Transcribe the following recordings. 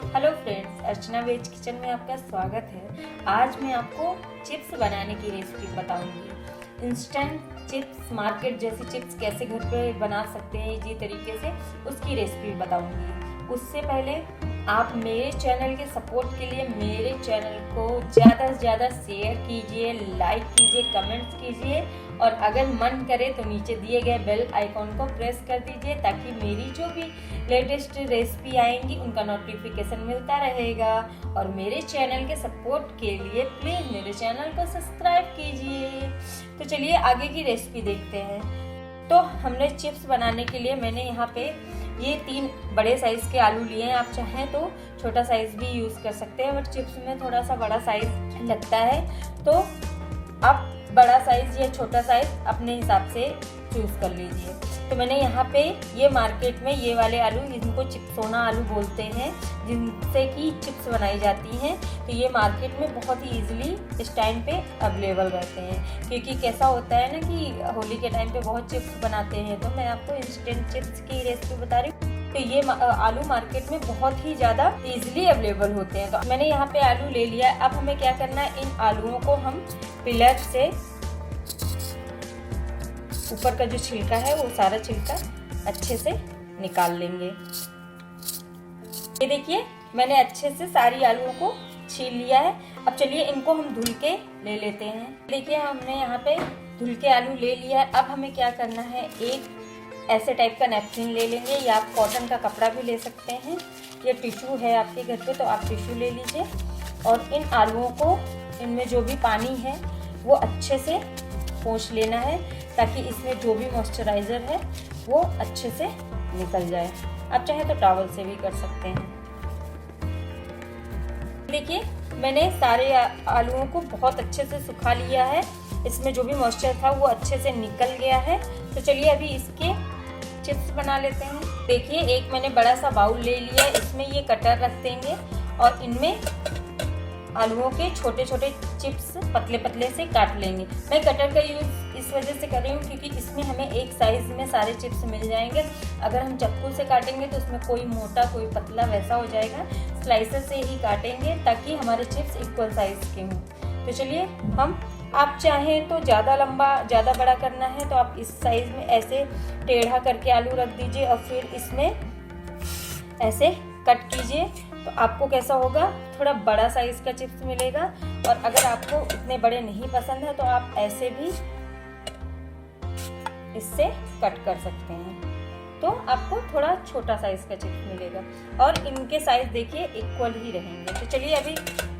Hello friends, अर्चना veg kitchen में आपका स्वागत है। आज मैं आपको चिप्स बनाने की रेसिपी बताऊंगी। इंस्टेंट चिप्स, मार्केट जैसी चिप्स कैसे घर पे बना सकते हैं इजी तरीके से, उसकी रेसिपी बताऊंगी। उससे पहले आप मेरे चैनल के सपोर्ट के लिए मेरे चैनल को ज़्यादा से ज़्यादा शेयर कीजिए, लाइक कीजिए, कमेंट्स कीजिए और अगर मन करे तो नीचे दिए गए बेल आइकॉन को प्रेस कर दीजिए ताकि मेरी जो भी लेटेस्ट रेसिपी आएंगी उनका नोटिफिकेशन मिलता रहेगा। और मेरे चैनल के सपोर्ट के लिए प्लीज़ मेरे चैनल को सब्सक्राइब कीजिए। तो चलिए आगे की रेसिपी देखते हैं। तो हमने चिप्स बनाने के लिए मैंने यहाँ पे ये 3 बड़े साइज़ के आलू लिए हैं। आप चाहें तो छोटा साइज़ भी यूज़ कर सकते हैं, बट चिप्स में थोड़ा सा बड़ा साइज़ लगता है, तो आप बड़ा साइज़ या छोटा साइज़ अपने हिसाब से चूज़ कर लीजिए। तो मैंने यहाँ पे ये मार्केट में ये वाले आलू, जिनको चिप्सोना आलू बोलते हैं, जिनसे कि चिप्स बनाई जाती हैं, तो ये मार्केट में बहुत ही ईजिली इस टाइम पे अवेलेबल रहते हैं। क्योंकि कैसा होता है ना कि होली के टाइम पे बहुत चिप्स बनाते हैं, तो मैं आपको इंस्टेंट चिप्स की रेसिपी बता रही हूँ। तो ये आलू मार्केट में बहुत ही ज़्यादा ईजिली अवेलेबल होते हैं। तो मैंने यहाँ पे आलू ले लिया। अब हमें क्या करना है, इन आलूओं को हम पिलर से ऊपर का जो छिलका है वो सारा छिलका अच्छे से निकाल लेंगे। ये देखिए मैंने अच्छे से सारी आलूओं को छील लिया है। अब चलिए इनको हम धुल के ले लेते हैं। देखिए हमने यहाँ पे धुल के आलू ले लिया है। अब हमें क्या करना है, एक ऐसे टाइप का नैपकिन ले लेंगे या आप कॉटन का कपड़ा भी ले सकते हैं, या टिश्यू है आपके घर पे तो आप टिश्यू ले लीजिए। और इन आलूओं को, इनमें जो भी पानी है वो अच्छे से पोंछ लेना है ताकि इसमें जो भी मॉइस्चराइज़र है वो अच्छे से निकल जाए। आप चाहे तो टॉवल से भी कर सकते हैं। देखिए मैंने सारे आलूओं को बहुत अच्छे से सुखा लिया है। इसमें जो भी मॉइस्चर था वो अच्छे से निकल गया है। तो चलिए अभी इसके चिप्स बना लेते हैं। देखिए एक मैंने बड़ा सा बाउल ले लिया है, इसमें ये कटर रख देंगे और इनमें आलूओं के छोटे छोटे चिप्स पतले पतले से काट लेंगे। मैं कटर का यूज़ इस वजह से कर रही हूँ क्योंकि इसमें हमें एक साइज़ में सारे चिप्स मिल जाएंगे। अगर हम चाकू से काटेंगे तो उसमें कोई मोटा कोई पतला वैसा हो जाएगा। स्लाइसर से ही काटेंगे ताकि हमारे चिप्स इक्वल साइज़ के हों। तो चलिए आप चाहें तो ज़्यादा लंबा ज़्यादा बड़ा करना है तो आप इस साइज़ में ऐसे टेढ़ा करके आलू रख दीजिए और फिर इसमें ऐसे कट कीजिए। तो आपको कैसा होगा, थोड़ा बड़ा साइज़ का चिप्स मिलेगा। और अगर आपको इतने बड़े नहीं पसंद है तो आप ऐसे भी इससे कट कर सकते हैं, तो आपको थोड़ा छोटा साइज़ का चिप्स मिलेगा। और इनके साइज़ देखिए इक्वल ही रहेंगे। तो चलिए अभी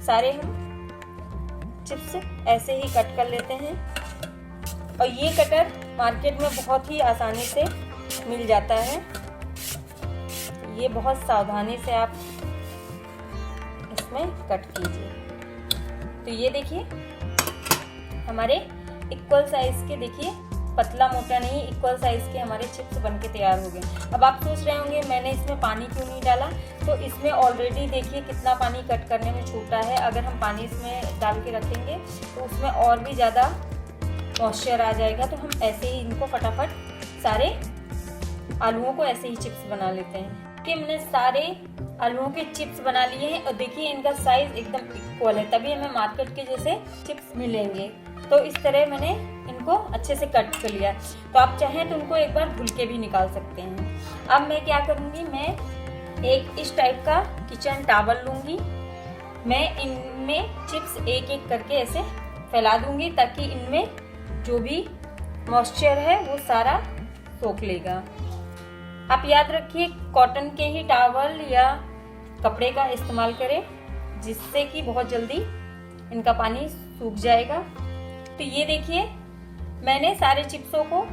सारे हम चिप्स ऐसे ही कट कर लेते हैं। और ये कटर मार्केट में बहुत ही आसानी से मिल जाता है। ये बहुत सावधानी से आप इसमें कट कीजिए। तो ये देखिए हमारे इक्वल साइज के, देखिए पतला मोटा नहीं, इक्वल साइज के हमारे चिप्स बनके तैयार हो गए। अब आप सोच रहे होंगे मैंने इसमें पानी क्यों नहीं डाला, तो इसमें ऑलरेडी देखिए कितना पानी कट करने में छूटा है। अगर हम पानी इसमें डाल के रखेंगे तो उसमें और भी ज़्यादा मॉइस्चर आ जाएगा। तो हम ऐसे ही इनको फटाफट सारे आलूओं को ऐसे ही चिप्स बना लेते हैं। कि हमने सारे आलूओं के चिप्स बना लिए हैं और देखिए इनका साइज एकदम इक्वल है, तभी हमें मार्केट के जैसे चिप्स मिलेंगे। तो इस तरह मैंने इनको अच्छे से कट कर लिया। तो आप चाहें तो उनको एक बार धुल के भी निकाल सकते हैं। अब मैं क्या करूँगी, मैं एक इस टाइप का किचन टॉवल लूँगी। मैं इनमें चिप्स एक एक करके ऐसे फैला दूँगी ताकि इनमें जो भी मॉइस्चर है वो सारा सोख लेगा। आप याद रखिए कॉटन के ही टॉवल या कपड़े का इस्तेमाल करें, जिससे कि बहुत जल्दी इनका पानी सूख जाएगा। तो ये देखिए मैंने सारे चिप्सों को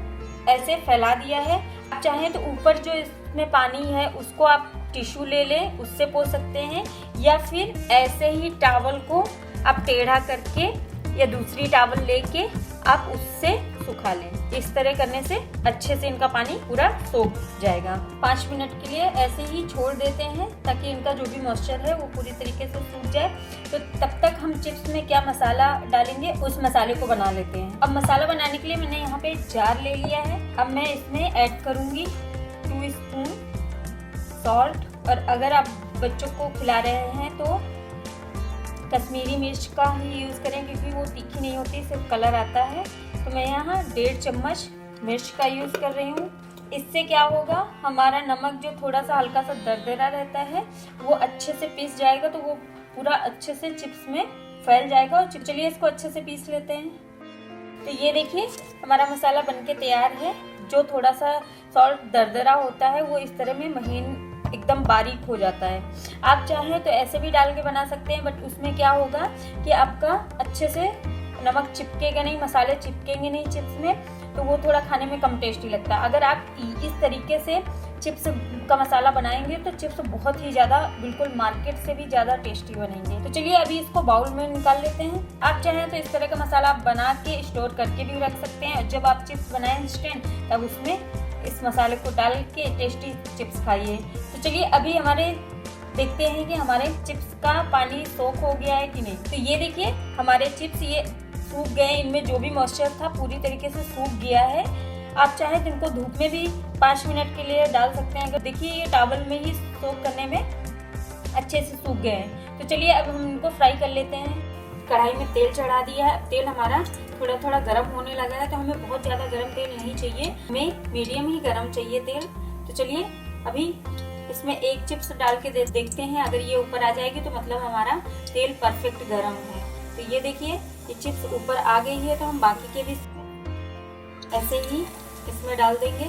ऐसे फैला दिया है। आप चाहें तो ऊपर जो इसमें पानी है उसको आप टिश्यू ले लें, उससे पोंछ सकते हैं, या फिर ऐसे ही टॉवल को आप टेढ़ा करके या दूसरी टॉवल लेके आप उससे सुखा लें। इस तरह करने से अच्छे से इनका पानी पूरा सोख जाएगा। 5 मिनट के लिए ऐसे ही छोड़ देते हैं ताकि इनका जो भी मॉइस्चर है वो पूरी तरीके से सूख जाए। तो तब तक हम चिप्स में क्या मसाला डालेंगे उस मसाले को बना लेते हैं। अब मसाला बनाने के लिए मैंने यहाँ पे जार ले लिया है। अब मैं इसमें ऐड करूँगी 2 स्पून सॉल्ट। और अगर आप बच्चों को खिला रहे हैं तो कश्मीरी मिर्च का ही यूज़ करें, क्योंकि वो तीखी नहीं होती, सिर्फ कलर आता है। तो मैं यहाँ 1.5 चम्मच मिर्च का यूज़ कर रही हूँ। इससे क्या होगा, हमारा नमक जो थोड़ा सा हल्का सा दरदरा रहता है वो अच्छे से पीस जाएगा, तो वो पूरा अच्छे से चिप्स में फैल जाएगा। और चलिए इसको अच्छे से पीस लेते हैं। तो ये देखिए हमारा मसाला बनके तैयार है। जो थोड़ा सा सॉल्ट दरदरा होता है वो इस तरह में महीन एकदम बारीक हो जाता है। आप चाहें तो ऐसे भी डाल के बना सकते हैं, बट उसमें क्या होगा कि आपका अच्छे से नमक चिपकेगा नहीं, मसाले चिपकेंगे नहीं चिप्स में, तो वो थोड़ा खाने में कम टेस्टी लगता है। अगर आप इस तरीके से चिप्स का मसाला बनाएंगे तो चिप्स बहुत ही ज़्यादा, बिल्कुल मार्केट से भी ज़्यादा टेस्टी बनेंगे। तो चलिए अभी इसको बाउल में निकाल लेते हैं। आप चाहें तो इस तरह का मसाला आप बना के स्टोर करके भी रख सकते हैं, और जब आप चिप्स बनाएं इंस्टेंट तब उसमें इस मसाले को डाल के टेस्टी चिप्स खाइए। तो चलिए अभी हमारे देखते हैं कि हमारे चिप्स का पानी सोख हो गया है कि नहीं। तो ये देखिए हमारे चिप्स ये सूख गए, इनमें जो भी मॉइस्चर था पूरी तरीके से सूख गया है। आप चाहें तो इनको धूप में भी 5 मिनट के लिए डाल सकते हैं। अगर देखिए ये टॉवल में ही सोख करने में अच्छे से सूख गए हैं। तो चलिए अब हम इनको फ्राई कर लेते हैं। कढ़ाई में तेल चढ़ा दिया है, तेल हमारा थोड़ा थोड़ा गर्म होने लगा है। तो हमें बहुत ज़्यादा गर्म तेल नहीं चाहिए, हमें मीडियम ही गर्म चाहिए तेल। तो चलिए अभी इसमें एक चिप्स डाल के देखते हैं। अगर ये ऊपर आ जाएगी तो मतलब हमारा तेल परफेक्ट गर्म है। तो ये देखिए ये चिप्स ऊपर आ गई है, तो हम बाकी के भी ऐसे ही इसमें डाल देंगे।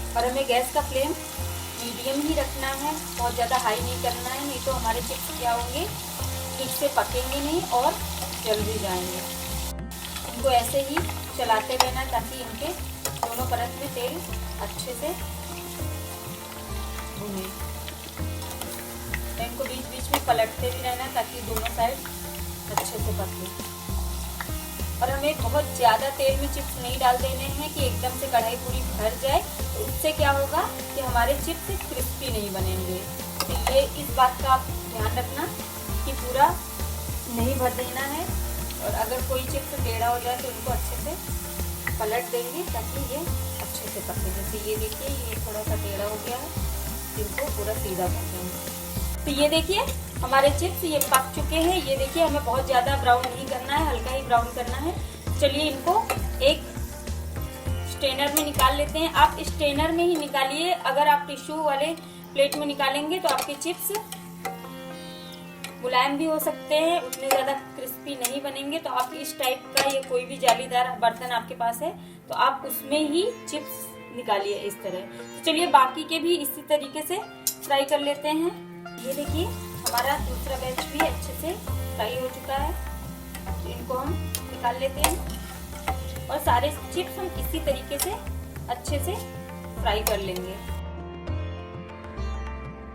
और हमें गैस का फ्लेम मीडियम ही रखना है, बहुत ज़्यादा हाई नहीं करना है, नहीं तो हमारे चिप्स क्या होंगे, ठीक से पकेंगे नहीं और जल भी जाएंगे। इनको ऐसे ही चलाते रहना ताकि इनके दोनों परत में तेल अच्छे से भुने। तो इनको बीच बीच में पलटते भी रहना ताकि दोनों साइड अच्छे से पके। और हमें बहुत ज़्यादा तेल में चिप्स नहीं डाल देने हैं कि एकदम से कढ़ाई पूरी भर जाए, तो उससे क्या होगा कि हमारे चिप्स क्रिस्पी नहीं बनेंगे। तो ये इस बात का आप ध्यान रखना कि पूरा नहीं भर देना है। और अगर कोई चिप्स टेढ़ा हो जाए तो उनको अच्छे से पलट देंगे ताकि ये अच्छे से पके। जैसे ये देखिए ये थोड़ा सा टेढ़ा हो गया है, इनको पूरा सीधा कर देंगे। तो ये देखिए हमारे चिप्स ये पक चुके हैं। ये देखिए हमें बहुत ज़्यादा ब्राउन नहीं करना है, हल्का ही ब्राउन करना है। चलिए इनको एक स्ट्रेनर में निकाल लेते हैं। आप स्ट्रेनर में ही निकालिए, अगर आप टिश्यू वाले प्लेट में निकालेंगे तो आपके चिप्स मुलायम भी हो सकते हैं, उतने ज़्यादा क्रिस्पी नहीं बनेंगे। तो आप इस टाइप का ये कोई भी जालीदार बर्तन आपके पास है तो आप उसमें ही चिप्स निकालिए इस तरह। तो चलिए बाकी के भी इसी तरीके से फ्राई कर लेते हैं। ये देखिए हमारा दूसरा बैच भी अच्छे से फ्राई हो चुका है, तो इनको हम निकाल लेते हैं। और सारे चिप्स हम इसी तरीके से अच्छे से फ्राई कर लेंगे।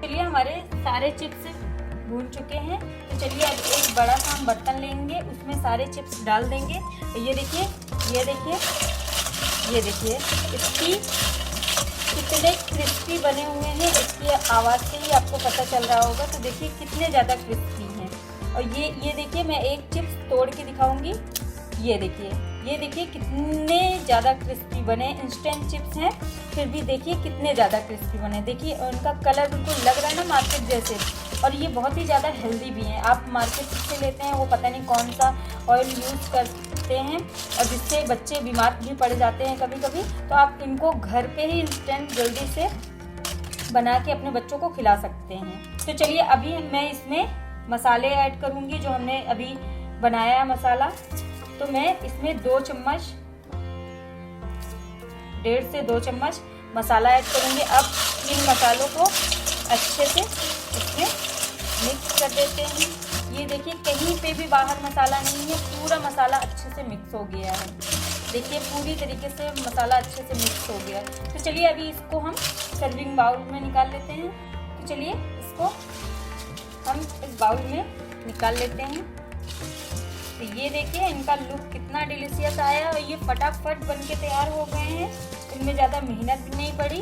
चलिए हमारे सारे चिप्स भून चुके हैं। तो चलिए अब एक बड़ा सा हम बर्तन लेंगे, उसमें सारे चिप्स डाल देंगे। तो ये देखिए ये देखिए ये देखिए इसकी कितने क्रिस्पी बने हुए हैं, इसकी आवाज़ से ही आपको पता चल रहा होगा। तो देखिए कितने ज़्यादा क्रिस्पी हैं। और ये देखिए मैं एक चिप्स तोड़ के दिखाऊंगी। ये देखिए कितने ज़्यादा क्रिस्पी बने। इंस्टेंट चिप्स हैं फिर भी देखिए कितने ज़्यादा क्रिस्पी बने। देखिए उनका कलर बिल्कुल लग रहा है ना मार्केट जैसे, और ये बहुत ही ज़्यादा हेल्दी भी हैं। आप मार्केट से लेते हैं वो पता नहीं कौन सा ऑयल यूज़ करते हैं और जिससे बच्चे बीमार भी पड़ जाते हैं कभी कभी। तो आप इनको घर पे ही इंस्टेंट जल्दी से बना के अपने बच्चों को खिला सकते हैं। तो चलिए अभी मैं इसमें मसाले ऐड करूँगी जो हमने अभी बनाया है मसाला। तो मैं इसमें 2 चम्मच 1.5 से 2 चम्मच मसाला ऐड करूँगी। अब इन मसालों को अच्छे से इसमें मिक्स कर देते हैं। ये देखिए कहीं पे भी बाहर मसाला नहीं है, पूरा मसाला अच्छे से मिक्स हो गया है। देखिए पूरी तरीके से मसाला अच्छे से मिक्स हो गया है। तो चलिए अभी इसको हम सर्विंग बाउल में निकाल लेते हैं। तो चलिए इसको हम इस बाउल में निकाल लेते हैं। तो ये देखिए इनका लुक कितना डिलीशियस आया और ये फटाफट बन के तैयार हो गए हैं। इनमें ज़्यादा मेहनत भी नहीं पड़ी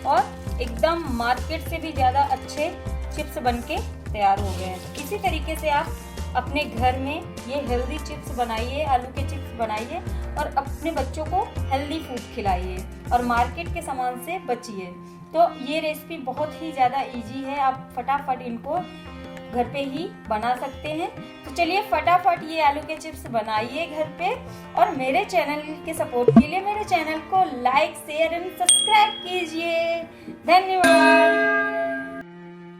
और एकदम मार्केट से भी ज़्यादा अच्छे चिप्स बन के तैयार हो गए हैं। तो इसी तरीके से आप अपने घर में ये हेल्दी चिप्स बनाइए, आलू के चिप्स बनाइए और अपने बच्चों को हेल्दी फूड खिलाइए और मार्केट के सामान से बचिए। तो ये रेसिपी बहुत ही ज़्यादा इजी है, आप फटाफट इनको घर पे ही बना सकते हैं। तो चलिए फटाफट ये आलू के चिप्स बनाइए घर पे, और मेरे चैनल के सपोर्ट के लिए मेरे चैनल को लाइक शेयर एंड सब्सक्राइब कीजिए। धन्यवाद।